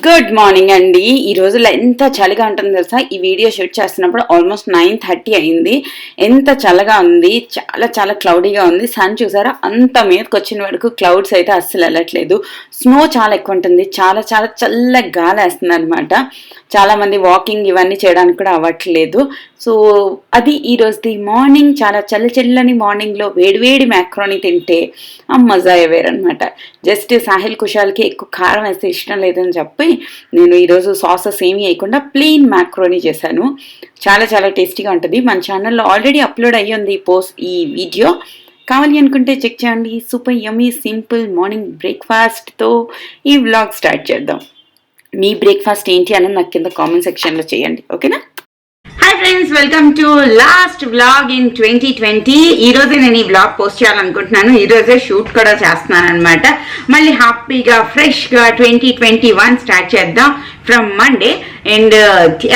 Good morning అండి. ఈ రోజుల్లో ఎంత చలిగా ఉంటుంది తెలుసా. ఈ వీడియో షూట్ చేస్తున్నప్పుడు ఆల్మోస్ట్ 9:30 అయింది. ఎంత చల్లగా ఉంది, చాలా చాలా క్లౌడీగా ఉంది. సన్ చూసారా అంత మీదకి వచ్చిన వరకు క్లౌడ్స్ అయితే అస్సలు వెళ్ళట్లేదు. స్నో చాలా ఎక్కువ ఉంటుంది, చాలా చాలా చల్ల గాలి వేస్తుంది అనమాట. చాలా మంది వాకింగ్ ఇవన్నీ చేయడానికి కూడా అవ్వట్లేదు. సో అది ఈ రోజుది మార్నింగ్. చాలా చల్లని మార్నింగ్లో వేడివేడి మ్యాక్రోని తింటే ఆ మజా వేరనమాట. జస్ట్ సాహిల్ కుషాల్కి ఎక్కువ కారం వేస్తే ఇష్టం లేదని చెప్పి నేను ఈరోజు సాసెస్ ఏమీ వేయకుండా ప్లెయిన్ మ్యాక్రోని చేశాను. చాలా చాలా టేస్టీగా ఉంటుంది. మన ఛానల్లో ఆల్రెడీ అప్లోడ్ అయ్యింది ఈ వీడియో. కావాలి అనుకుంటే చెక్ చేయండి. సూపర్ యమ్మీ సింపుల్ మార్నింగ్ బ్రేక్ఫాస్ట్తో ఈ వ్లాగ్ స్టార్ట్ చేద్దాం. మీ బ్రేక్ఫాస్ట్ ఏంటి అని నాకు కింద కామెంట్ సెక్షన్లో చేయండి, ఓకేనా? Hi friends, welcome to last vlog in 2020. ఈ రోజే నేను ఈ వ్లాగ్ పోస్ట్ చేయాలనుకుంటున్నాను. ఈ రోజే షూట్ కూడా చేస్తున్నాను అనమాట. మళ్ళీ హ్యాపీగా ఫ్రెష్గా 2021 స్టార్ట్ చేద్దాం ఫ్రమ్ మండే. అండ్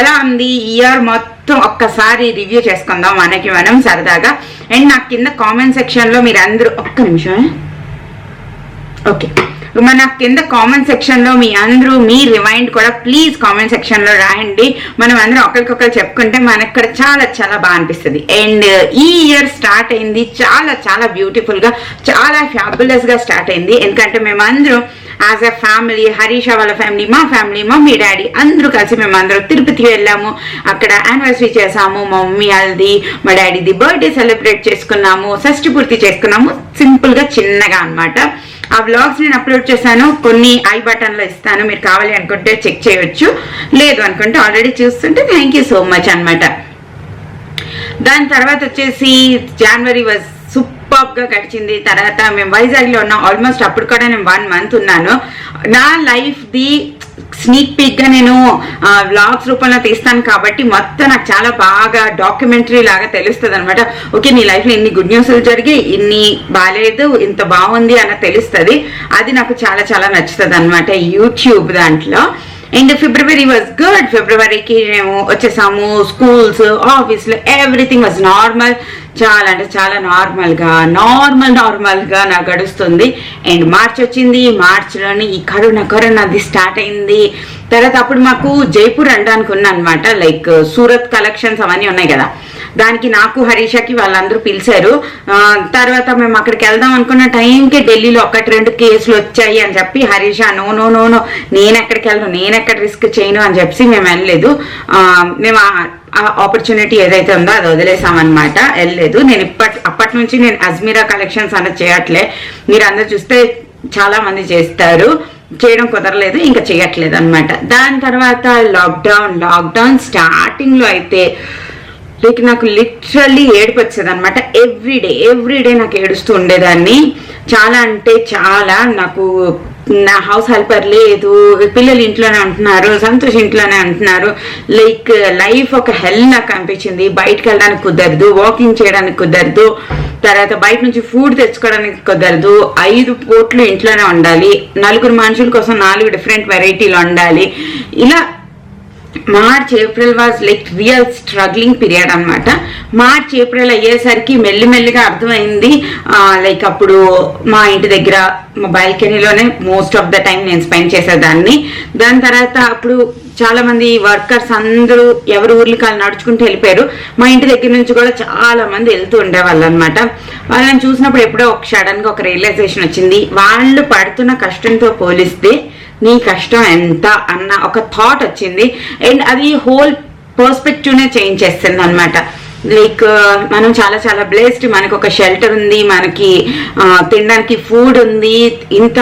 ఎలా ఉంది ఇయర్ మొత్తం ఒక్కసారి రివ్యూ చేసుకుందాం మనకి మనం సరదాగా. అండ్ నాకు కింద కామెంట్ సెక్షన్లో మీరు అందరూ ఒక్క నిమిషమే ఓకే మన కింద కామెంట్ సెక్షన్లో మీ అందరూ మీ రిమైండ్ కూడా ప్లీజ్ కామెంట్ సెక్షన్లో రాయండి. మనం అందరం ఒకరికొకరు చెప్పుకుంటే మనకు కూడా చాలా చాలా బాగా అనిపిస్తుంది. అండ్ ఈ ఇయర్ స్టార్ట్ అయింది చాలా చాలా బ్యూటిఫుల్గా, చాలా ఫ్యాబులస్గా స్టార్ట్ అయింది. ఎందుకంటే మేమందరం యాజ్ ఎ ఫ్యామిలీ, హరీష వాళ్ళ ఫ్యామిలీ, మా ఫ్యామిలీ, మమ్మీ డాడీ అందరూ కలిసి మేమందరం తిరుపతికి వెళ్ళాము. అక్కడ యానివర్సరీ చేసాము. మా మమ్మీ వాళ్ళది, మా డాడీది బర్త్డే సెలబ్రేట్ చేసుకున్నాము, షష్ఠి పూర్తి చేసుకున్నాము. సింపుల్గా చిన్నగా అనమాట. ఆ వ్లాగ్స్ నేను అప్లోడ్ చేశాను. కొన్ని ఐ బటన్లో ఇస్తాను, మీరు కావాలి అనుకుంటే చెక్ చేయవచ్చు. లేదు అనుకుంటే ఆల్రెడీ చూస్తుంటే థ్యాంక్ యూ సో మచ్ అనమాట. దాని తర్వాత వచ్చేసి జనవరి వాజ్ సూపర్గా గడిచింది. తర్వాత మేము వైజాగ్లో ఉన్నాం. ఆల్మోస్ట్ అప్పుడు కూడా నేను 1 month ఉన్నాను. నా లైఫ్ది స్నీక్ పీక్గా నేను వ్లాగ్స్ రూపంలో తీస్తాను కాబట్టి మొత్తం నాకు చాలా బాగా డాక్యుమెంటరీ లాగా తెలుస్తుంది అనమాట. ఓకే, నీ లైఫ్లో ఇన్ని గుడ్ న్యూస్లు జరిగి, ఇన్ని బాగాలేదు, ఇంత బాగుంది అన్న తెలుస్తుంది. అది నాకు చాలా చాలా నచ్చుతుంది అనమాట యూట్యూబ్ దాంట్లో. And February was good. ఫిబ్రవరికి మేము వచ్చేసాము. స్కూల్స్, ఆఫీస్లో ఎవ్రీథింగ్ వాజ్ నార్మల్. చాలా అంటే చాలా నార్మల్గా నాకు గడుస్తుంది. అండ్ మార్చ్ వచ్చింది. మార్చ్లోని ఈ కరోనాది స్టార్ట్ అయింది. తర్వాత అప్పుడు మాకు జైపూర్ వెళ్ళడానికి ఉన్నమాట. లైక్ సూరత్ కలెక్షన్స్ అవన్నీ ఉన్నాయి కదా, దానికి నాకు హరీషకి వాళ్ళందరూ పిలిచారు. తర్వాత మేము అక్కడికి వెళ్దాం అనుకున్న టైంకి ఢిల్లీలో 1-2 కేసులు వచ్చాయి అని చెప్పి హరీష నో నేను ఎక్కడికి వెళ్ళను, నేను ఎక్కడ రిస్క్ చేయను అని చెప్పి మేము వెళ్ళలేదు. మేము ఆ ఆపర్చునిటీ ఏదైతే ఉందో అది వదిలేసామన్నమాట, వెళ్ళలేదు. నేను అప్పటి నుంచి నేను అజ్మీరా కలెక్షన్స్ అన్నది చేయట్లే. మీరు అందరు చూస్తే చాలా మంది చేస్తారు, చేయడం కుదరలేదు, ఇంకా చేయట్లేదు అనమాట. దాని తర్వాత లాక్డౌన్ స్టార్టింగ్లో అయితే లైక్ నాకు లిటరల్లీ ఏడుపు వచ్చేది అనమాట. ఎవ్రీడే నాకు ఏడుస్తూ ఉండేదాన్ని. చాలా అంటే చాలా. నాకు నా హౌస్ హెల్పర్ లేదు, పిల్లలు ఇంట్లోనే ఉంటున్నారు, సంతోష్ ఇంట్లోనే ఉంటున్నారు. లైక్ లైఫ్ ఒక హెల్ నాకు అనిపించింది. బయటకు వెళ్ళడానికి కుదరదు, వాకింగ్ చేయడానికి కుదరదు, తర్వాత బయట నుంచి ఫుడ్ తెచ్చుకోవడానికి కుదరదు. 5 పూట్లు ఇంట్లోనే ఉండాలి, 4 మనుషుల కోసం 4 డిఫరెంట్ వెరైటీలు ఉండాలి. ఇలా March April was like real struggling period అనమాట. మార్చ్ ఏప్రిల్ అయ్యేసరికి మెల్లిమెల్లిగా అర్థమైంది. లైక్ అప్పుడు మా ఇంటి దగ్గర మా బాల్కనీలోనే మోస్ట్ ఆఫ్ ద టైం నేను స్పెండ్ చేసేదాన్ని. దాని తర్వాత అప్పుడు చాలా మంది వర్కర్స్ అందరూ ఎవరి ఊర్లకి వాళ్ళు నడుచుకుంటూ వెళ్ళిపోయారు. మా ఇంటి దగ్గర నుంచి కూడా చాలా మంది వెళ్తూ ఉండేవాళ్ళు అనమాట. వాళ్ళని చూసినప్పుడు ఎప్పుడో సడన్గా ఒక రియలైజేషన్ వచ్చింది. వాళ్ళు పడుతున్న కష్టంతో పోలిస్తే నీ కష్టం ఎంత అన్న ఒక థాట్ వచ్చింది. అండ్ అది హోల్ పర్స్పెక్టివ్నే చేంజ్ చేస్తుంది అనమాట. లైక్ మనం చాలా చాలా బ్లెస్డ్, మనకు ఒక షెల్టర్ ఉంది, మనకి తినడానికి ఫుడ్ ఉంది. ఇంత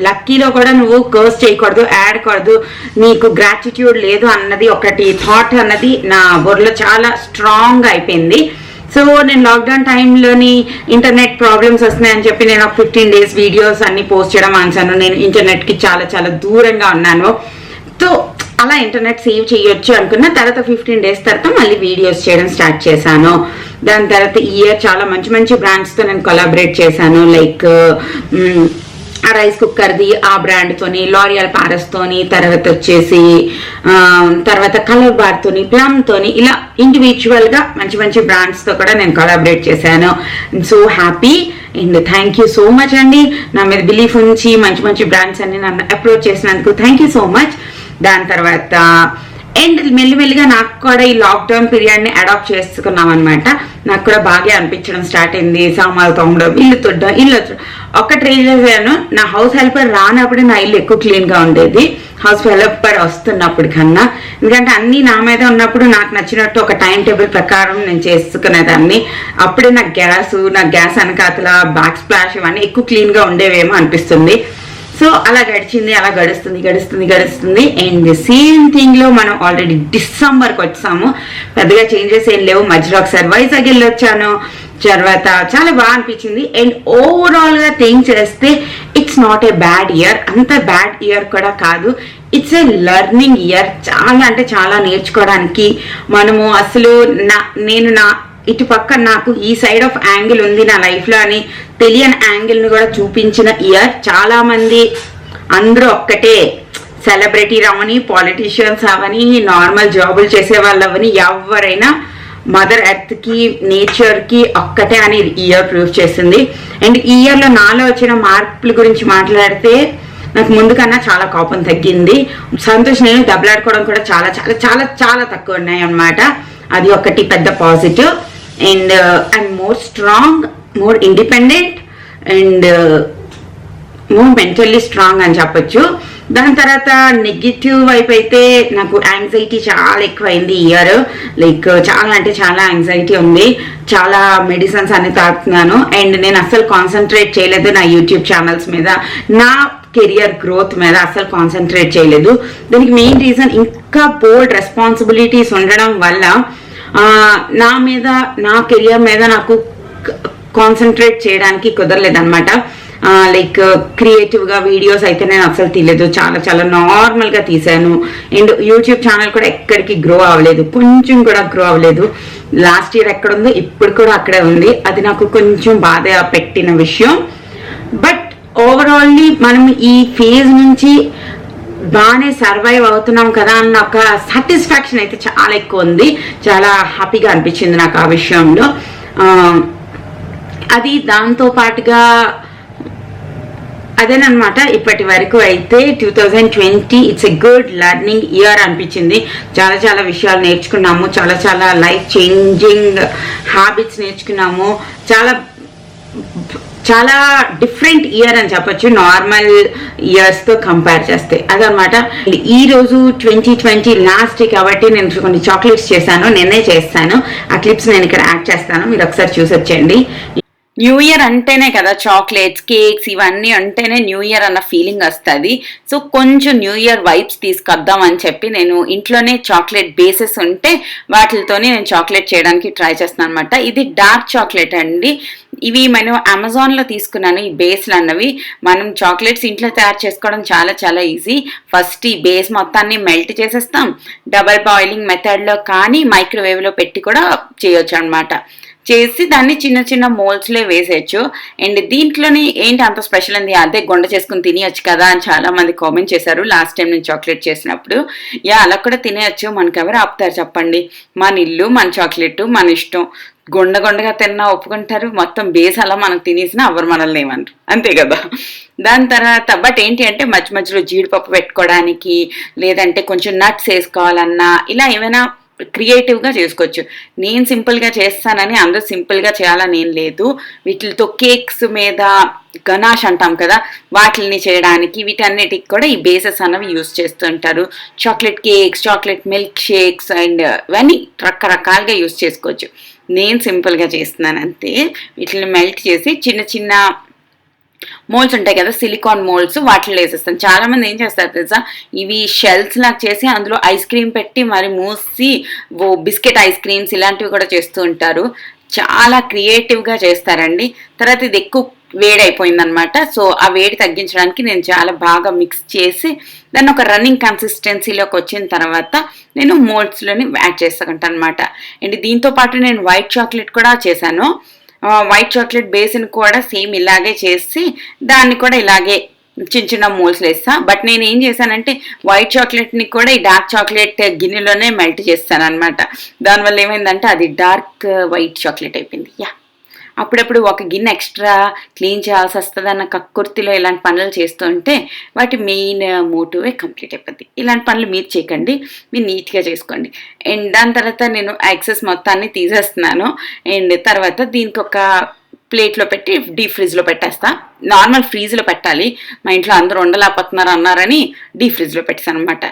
లక్కీలో కూడా నువ్వు కర్స్ చేయకూడదు, యాడకూడదు, నీకు గ్రాటిట్యూడ్ లేదు అన్నది ఒకటి థాట్ అన్నది నా బుర్రలో చాలా స్ట్రాంగ్ అయిపోయింది. సో నేను లాక్డౌన్ టైంలోని ఇంటర్నెట్ ప్రాబ్లమ్స్ వస్తున్నాయని చెప్పి నేను ఒక 15 days వీడియోస్ అన్ని పోస్ట్ చేయడం ఆన్సాను. నేను ఇంటర్నెట్కి చాలా చాలా దూరంగా ఉన్నాను. సో అలా ఇంటర్నెట్ సేవ్ చేయొచ్చు అనుకున్న తర్వాత 15 days తర్వాత మళ్ళీ వీడియోస్ చేయడం స్టార్ట్ చేశాను. దాని తర్వాత ఈ ఇయర్ చాలా మంచి బ్రాండ్స్తో నేను కొలాబరేట్ చేశాను. లైక్ రైస్ కుక్కర్ది ఆ బ్రాండ్తోని, లారియల్ పారస్తోని, తర్వాత వచ్చేసి తర్వాత కలర్ బార్తోని, ప్లమ్తోని, ఇలా ఇండివిజువల్గా మంచి బ్రాండ్స్తో కూడా నేను కొలాబరేట్ చేశాను. So happy and thank you so much అండి. నా మీద బిలీఫ్ ఉంచి మంచి బ్రాండ్స్ అన్ని నన్ను అప్రోచ్ చేసినందుకు థ్యాంక్ యూ సో మచ్. దాని తర్వాత అండ్ మెల్లిమెల్లిగా నాకు కూడా ఈ లాక్డౌన్ పీరియడ్ని అడాప్ట్ చేసుకున్నాం అనమాట. నాకు కూడా బాగా అనిపించడం స్టార్ట్ అయింది. సామాన్లు తోమడం, ఇల్లు తుడ్డం, ఇల్లు ఒక్కటి రియలైజ్ అయ్యాను, నా హౌస్ హెల్పర్ రానప్పుడు నా ఇల్లు ఎక్కువ క్లీన్గా ఉండేది హౌస్ హెల్పర్ వస్తున్నప్పుడు కన్నా. ఎందుకంటే అన్నీ నా మీద ఉన్నప్పుడు నాకు నచ్చినట్టు ఒక టైం టేబుల్ ప్రకారం నేను చేసుకునేదాన్ని. అప్పుడే నాకు గ్యాస్ వెనకాతల బ్యాక్ స్ప్లాష్ ఇవన్నీ ఎక్కువ క్లీన్గా ఉండేవేమో అనిపిస్తుంది. సో అలా అలా గడుస్తుంది. అండ్ సేమ్ థింగ్లో మనం ఆల్రెడీ డిసెంబర్కి వచ్చాము. పెద్దగా చేంజెస్ ఏం లేవు. మధ్యలో ఒకసారి వైజాగ్ వెళ్ళి వచ్చాను. తర్వాత చాలా బాగా అనిపించింది. అండ్ ఓవరాల్గా థింక్ చేస్తే it's not a bad year. అంత బ్యాడ్ ఇయర్ కూడా కాదు. It's a learning year. చాలా అంటే చాలా నేర్చుకోవడానికి మనము అసలు నేను ఇటు పక్క నాకు ఈ సైడ్ ఆఫ్ యాంగిల్ ఉంది నా లైఫ్లో అని తెలియని యాంగిల్ని కూడా చూపించిన ఇయర్. చాలామంది అందరూ ఒక్కటే, సెలబ్రిటీ అవని, పాలిటీషియన్స్ అవని, నార్మల్ జాబులు చేసే వాళ్ళు అవని, ఎవరైనా మదర్ ఎర్త్కి నేచర్కి ఒక్కటే అని ఇయర్ ప్రూవ్ చేసింది. అండ్ ఈ ఇయర్లో నాలో వచ్చిన మార్పుల గురించి మాట్లాడితే నాకు ముందు కన్నా చాలా కోపం తగ్గింది. సంతోష్ నేను దెబ్బలాడుకోవడం కూడా చాలా చాలా చాలా చాలా తక్కువ ఉన్నాయి అన్నమాట. అది ఒకటి పెద్ద positive. And I'm more strong, more independent and more mentally strong అని చెప్పొచ్చు. దాని తర్వాత నెగిటివ్ వైపు అయితే నాకు యాంగ్జైటీ చాలా ఎక్కువైంది ఈ ఇయర్. లైక్ చాలా అంటే చాలా యాంగ్జైటీ ఉంది. చాలా మెడిసిన్స్ అన్ని తాగుతున్నాను. అండ్ నేను అస్సలు కాన్సన్ట్రేట్ చేయలేదు నా యూట్యూబ్ ఛానల్స్ మీద, నా కెరియర్ గ్రోత్ మీద అస్సలు కాన్సన్ట్రేట్ చేయలేదు. దానికి మెయిన్ రీజన్ ఇంకా బోల్డ్ రెస్పాన్సిబిలిటీస్ ఉండడం వల్ల నా మీద, నా కెరియర్ మీద నాకు కాన్సన్ట్రేట్ చేయడానికి కుదరలేదన్నమాట. లైక్ క్రియేటివ్గా వీడియోస్ అయితే నేను అసలు తీయలేదు. చాలా చాలా నార్మల్గా తీసాను. అండ్ యూట్యూబ్ ఛానల్ కూడా ఎక్కడికి గ్రో అవ్వలేదు, కొంచెం కూడా గ్రో అవ్వలేదు. లాస్ట్ ఇయర్ ఎక్కడుందో ఇప్పుడు కూడా అక్కడే ఉంది. అది నాకు కొంచెం బాధ పెట్టిన విషయం. బట్ ఓవరాల్లీ మనం ఈ ఫేజ్ నుంచి బాగానే సర్వైవ్ అవుతున్నాం కదా అన్న ఒక సాటిస్ఫాక్షన్ అయితే చాలా ఎక్కువ ఉంది. చాలా హ్యాపీగా అనిపించింది నాకు ఆ విషయంలో. అది దాంతో పాటుగా అదేనమాట. ఇప్పటి వరకు అయితే 2020 it's a good learning year అనిపించింది. చాలా చాలా విషయాలు నేర్చుకున్నాము. చాలా చాలా లైఫ్ చేంజింగ్ హ్యాబిట్స్ నేర్చుకున్నాము. చాలా చాలా డిఫరెంట్ ఇయర్ అని చెప్పొచ్చు నార్మల్ ఇయర్స్తో కంపేర్ చేస్తే. అదనమాట. ఈ రోజు 2020 లాస్ట్ కాబట్టి నేను కొన్ని చాక్లెట్స్ చేశాను, నేనే చేస్తాను. ఆ క్లిప్స్ నేను ఇక్కడ యాడ్ చేస్తాను, మీరు ఒకసారి చూసి వచ్చేయండి. న్యూ ఇయర్ అంటేనే కదా చాక్లెట్స్, కేక్స్ ఇవన్నీ అంటేనే న్యూ ఇయర్ అన్న ఫీలింగ్ వస్తుంది. సో కొంచెం న్యూ ఇయర్ వైబ్స్ తీసుకొద్దాం అని చెప్పి నేను ఇంట్లోనే చాక్లెట్ బేసెస్ ఉంటే వాటితోనే నేను చాక్లెట్ చేయడానికి ట్రై చేస్తున్నాను అనమాట. ఇది డార్క్ చాక్లెట్ అండి. ఇవి మనం అమెజాన్లో తీసుకున్నాను. ఈ బేస్లు అన్నవి మనం చాక్లెట్స్ ఇంట్లో తయారు చేసుకోవడం చాలా చాలా ఈజీ. ఫస్ట్ ఈ బేస్ మొత్తాన్ని మెల్ట్ చేసేస్తాం. డబల్ బాయిలింగ్ మెథడ్లో కానీ మైక్రోవేవ్లో పెట్టి కూడా చేయొచ్చు అనమాట. చేసి దాన్ని చిన్న చిన్న మోల్స్లో వేసేయచ్చు. అండ్ దీంట్లోని ఏంటి అంత స్పెషల్ ఉంది, అదే గొండ చేసుకుని తినేయచ్చు కదా అని చాలా మంది కామెంట్ చేశారు లాస్ట్ టైం నేను చాక్లెట్ చేసినప్పుడు. అలా కూడా తినేయచ్చు, మనకు ఎవరు ఆపుతారు చెప్పండి. మన ఇల్లు, మన చాక్లెట్, మన ఇష్టం. గొండగా తిన్నా ఒప్పుకుంటారు, మొత్తం బేస్ అలా మనకు తినేసినా ఎవరు మనల్ని ఏమన్నారు, అంతే కదా. దాని తర్వాత బట్ ఏంటి అంటే మధ్య మధ్యలో జీడిపప్పు పెట్టుకోవడానికి, లేదంటే కొంచెం నట్స్ వేసుకోవాలన్నా ఇలా ఏమైనా క్రియేటివ్గా చేసుకోవచ్చు. నేను సింపుల్గా చేస్తానని అందరూ సింపుల్గా చేయాలని ఏం లేదు. వీటితో కేక్స్ మీద గనాష్ అంటాం కదా, వాటిని చేయడానికి వీటన్నిటికి కూడా ఈ బేసెస్ అనేవి యూజ్ చేస్తుంటారు. Chocolate cakes, chocolate milk shakes and ఇవన్నీ రకరకాలుగా యూజ్ చేసుకోవచ్చు. నేను సింపుల్గా చేస్తున్నాను అంతే. వీటిని మెల్ట్ చేసి చిన్న చిన్న మోల్డ్స్ ఉంటాయి కదా, సిలికాన్ మోల్డ్స్, వాటిలో వేసేస్తాను. చాలా మంది ఏం చేస్తారు తెలుసా, ఇవి షెల్స్ లాగా చేసి అందులో ఐస్ క్రీమ్ పెట్టి మరి మూసి బిస్కెట్ ఐస్ క్రీమ్స్ ఇలాంటివి కూడా చేస్తూ ఉంటారు. చాలా క్రియేటివ్గా చేస్తారండి. తర్వాత ఇది ఎక్కువ వేడి అయిపోయిందనమాట. సో ఆ వేడి తగ్గించడానికి నేను చాలా బాగా మిక్స్ చేసి దాన్ని ఒక రన్నింగ్ కన్సిస్టెన్సీలోకి వచ్చిన తర్వాత నేను మోల్డ్స్లోని యాడ్ చేస్తాను అనమాట. అండ్ దీంతో పాటు నేను వైట్ చాక్లెట్ కూడా చేశాను. వైట్ చాక్లెట్ బేస్ని కూడా సేమ్ ఇలాగే చేసి దాన్ని కూడా ఇలాగే చిన్న చిన్న మోల్స్ వేస్తా. బట్ నేను ఏం చేశానంటే వైట్ చాక్లెట్ని కూడా ఈ డార్క్ చాక్లెట్ గిన్నెలోనే మెల్ట్ చేస్తాను అనమాట. దానివల్ల ఏమైందంటే అది డార్క్ వైట్ చాక్లెట్ అయిపోయింది. అప్పుడప్పుడు ఒక గిన్నె ఎక్స్ట్రా క్లీన్ చేయాల్సి వస్తుంది అన్న కక్కుర్తిలో ఇలాంటి పనులు చేస్తుంటే వాటి మెయిన్ మోటివే కంప్లీట్ అయిపోద్ది. ఇలాంటి పనులు మీరు చేయకండి, మీరు నీట్గా చేసుకోండి. అండ్ దాని తర్వాత నేను ఎక్సెస్ మొత్తాన్ని తీసేస్తున్నాను. అండ్ తర్వాత దీనికి ఒక ప్లేట్లో పెట్టి డీప్ ఫ్రిడ్జ్లో పెట్టేస్తా. నార్మల్ ఫ్రీజ్లో పెట్టాలి, మా ఇంట్లో అందరూ ఉండలేకపోతున్నారు అన్నారని డీప్ ఫ్రిడ్జ్లో పెట్టాను అనమాట.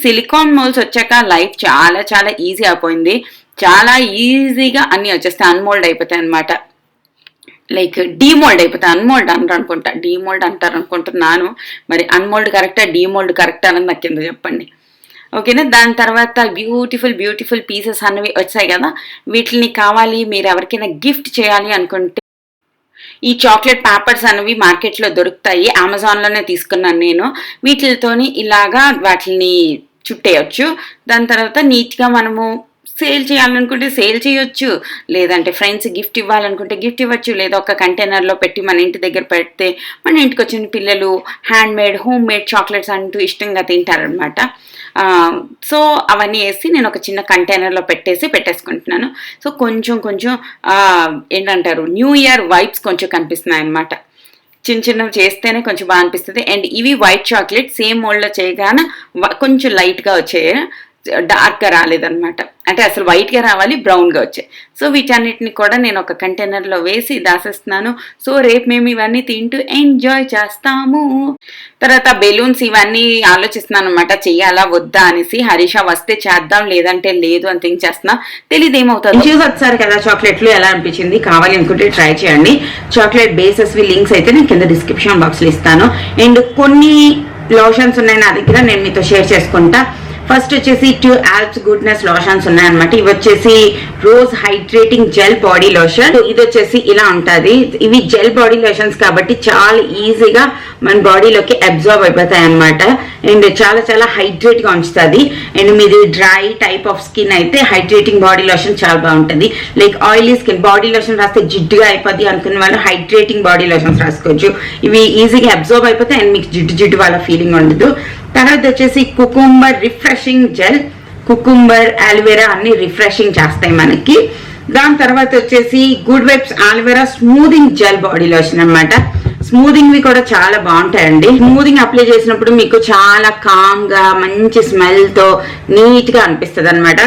సిలికాన్ మోల్స్ వచ్చాక లైఫ్ చాలా చాలా ఈజీ అయిపోయింది. చాలా ఈజీగా అన్నీ వచ్చేస్తాయి, అన్మోల్డ్ అయిపోతాయి అనమాట. లైక్ డీమోల్డ్ అయిపోతాయి, అన్మోల్డ్ అంటారు అనుకుంటా, డీమోల్డ్ అంటారు అనుకుంటున్నాను. మరి అన్మోల్డ్ కరెక్టా డీమోల్డ్ కరెక్టా అని నాకు కింద చెప్పండి, ఓకేనా. దాని తర్వాత బ్యూటిఫుల్ పీసెస్ అన్నవి వచ్చాయి కదా, వీటిని కావాలి మీరు ఎవరికైనా గిఫ్ట్ చేయాలి అనుకుంటే ఈ చాక్లెట్ పేపర్స్ అనేవి మార్కెట్లో దొరుకుతాయి, అమెజాన్లోనే తీసుకున్నాను నేను. వీటితోని ఇలాగా వాటిని చుట్టేయచ్చు. దాని తర్వాత నీట్గా మనము సేల్ చేయాలనుకుంటే సేల్ చేయొచ్చు, లేదంటే ఫ్రెండ్స్ గిఫ్ట్ ఇవ్వాలనుకుంటే గిఫ్ట్ ఇవ్వచ్చు, లేదా ఒక కంటైనర్లో పెట్టి మన ఇంటి దగ్గర పెడితే మన ఇంటికి వచ్చిన పిల్లలు హోమ్ మేడ్ చాక్లెట్స్ అంటూ ఇష్టంగా తింటారనమాట. సో అవన్నీ వేసి నేను ఒక చిన్న కంటైనర్లో పెట్టేసుకుంటున్నాను. సో కొంచెం ఏంటంటారు, న్యూ ఇయర్ వైబ్స్ కొంచెం కనిపిస్తున్నాయి అనమాట. చిన్నవి చేస్తేనే కొంచెం బాగా అనిపిస్తుంది. అండ్ ఇవి వైట్ చాక్లెట్ సేమ్ మోల్డ్లో చేయగానే కొంచెం లైట్గా వచ్చాయి, డార్క్గా రాలేదనమాట. అంటే అసలు వైట్గా రావాలి, బ్రౌన్గా వచ్చాయి. సో వీటన్నిటిని కూడా నేను ఒక కంటైనర్లో వేసి దాసేస్తున్నాను. సో రేపు మేము ఇవన్నీ తింటూ ఎంజాయ్ చేస్తాము. తర్వాత బెలూన్స్ ఇవన్నీ ఆలోచిస్తున్నాను అనమాట, చెయ్యాలా వద్దా అనేసి. హరీష వస్తే చేద్దాం, లేదంటే లేదు అని థింక్ చేస్తున్నా, తెలియదు ఏమవుతుంది. చూసి వచ్చారు కదా చాక్లెట్లు, ఎలా అనిపించింది? కావాలి అనుకుంటే ట్రై చేయండి. చాక్లెట్ బేసెస్ లింక్స్ అయితే నేను కింద డిస్క్రిప్షన్ బాక్స్లో ఇస్తాను. అండ్ కొన్ని లోషన్స్ ఉన్నాయి నా దగ్గర, నేను మీతో షేర్ చేసుకుంటా. ఫస్ట్ వచ్చేసి 2 ఆల్ప్స్ గుడ్నెస్ లోషన్స్ ఉన్నాయన్నమాట. ఇవి వచ్చేసి rose hydrating gel body lotion. ఇది వచ్చేసి ఇలా ఉంటుంది. ఇవి జెల్ బాడీ లోషన్స్ కాబట్టి చాలా ఈజీగా మన బాడీలోకి అబ్జర్వ్ అయిపోతాయి అనమాట. అండ్ చాలా చాలా హైడ్రేట్ గా ఉంచుతుంది. అండ్ మీది డ్రై టైప్ ఆఫ్ స్కిన్ అయితే హైడ్రేటింగ్ బాడీ లోషన్ చాలా బాగుంటుంది. Like oily skin body lotion రాస్తే జిడ్డుగా అయిపోద్ది అనుకున్న వాళ్ళు హైడ్రేటింగ్ బాడీ లోషన్స్ రాసుకోవచ్చు. ఇవి ఈజీగా అబ్జర్వ్ అయిపోతాయి అండ్ మీకు జిడ్డు వాళ్ళ ఫీలింగ్ ఉండదు. తర్వాత వచ్చేసి cucumber refreshing gel, cucumber aloe vera అన్ని రిఫ్రెషింగ్ చేస్తాయి మనకి. దాని తర్వాత వచ్చేసి good vibes aloe vera స్మూదింగ్ gel body lotion అనమాట. స్మూదింగ్ వి కూడా చాలా బాగుంటాయండి. స్మూదింగ్ అప్లై చేసినప్పుడు మీకు చాలా కామ్ గా మంచి స్మెల్ తో నీట్ గా అనిపిస్తుంది అనమాట.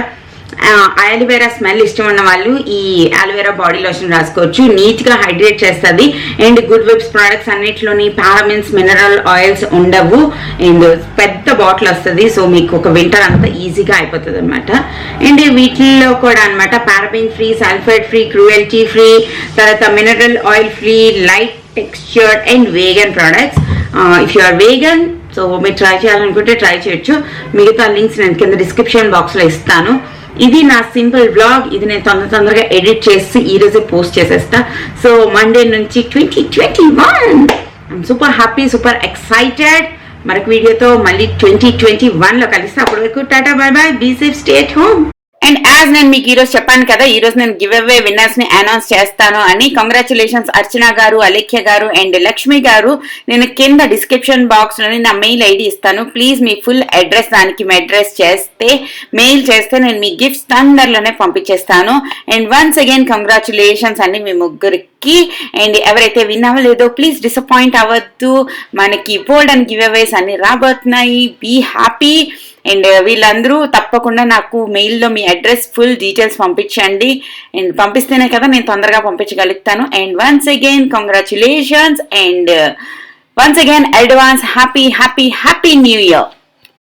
అలోవెరా స్మెల్ ఇష్టం ఉన్న వాళ్ళు ఈ అలోవెరా బాడీ లోషన్ రాసుకోవచ్చు, నీట్ గా హైడ్రేట్ చేస్తుంది. అండ్ గుడ్ వైబ్స్ ప్రొడక్ట్స్ అన్నిటిలోని పారాబెన్స్ మినరల్ ఆయిల్స్ ఉండవు. అండ్ పెద్ద బాటిల్ వస్తుంది, సో మీకు ఒక వింటర్ అంతా ఈజీగా అయిపోతుంది అనమాట. అండ్ వీటిల్లో కూడా అనమాట paraben free, sulfide free, cruelty free, తర్వాత mineral oil free, light textured and vegan products. If you are vegan, so మీరు ట్రై చేయాలనుకుంటే ట్రై చేయొచ్చు. మిగతా లింక్స్ నేను కింద డిస్క్రిప్షన్ బాక్స్ లో ఇస్తాను. ఇది నా సింపుల్ బ్లాగ్. ఇది నేను తొందరగా ఎడిట్ చేసి ఈ రోజే పోస్ట్ చేసేస్తా. సో మండే నుంచి 2021 I'm super happy, super excited. మరొక వీడియోతో మళ్ళీ 2021 లో కలిస్తా. అప్పటి వరకు ta-ta, bye bye, be safe, stay at home. And as నేను మీకు ఈరోజు చెప్పాను కదా, ఈరోజు నేను గివ్ అవే విన్నర్స్ ని అనౌన్స్ చేస్తాను అని. కంగ్రాచులేషన్స్ అర్చన గారు, అలేఖ్య గారు అండ్ లక్ష్మి గారు. నేను కింద డిస్క్రిప్షన్ బాక్స్ లోని నా మెయిల్ ఐడి ఇస్తాను. ప్లీజ్ మీ ఫుల్ అడ్రస్ దానికి మెయిల్ చేస్తే నేను మీ గిఫ్ట్స్ తొందరలోనే పంపించేస్తాను. అండ్ వన్స్ అగైన్ కంగ్రాచులేషన్స్ అండి మీ ముగ్గురికి. అండ్ ఎవరైతే విన్ అవ్వలేదో ప్లీజ్ డిసప్పాయింట్ అవ్వద్దు, మనకి బోల్డ్ అండ్ గివ్ అవేస్ అన్ని రాబోతున్నాయి. Be happy. అండ్ వీళ్ళందరూ తప్పకుండా నాకు మెయిల్లో మీ అడ్రస్ ఫుల్ డీటెయిల్స్ పంపించండి. అండ్ పంపిస్తేనే కదా నేను తొందరగా పంపించగలుగుతాను. And once again congratulations and once again advance happy new year.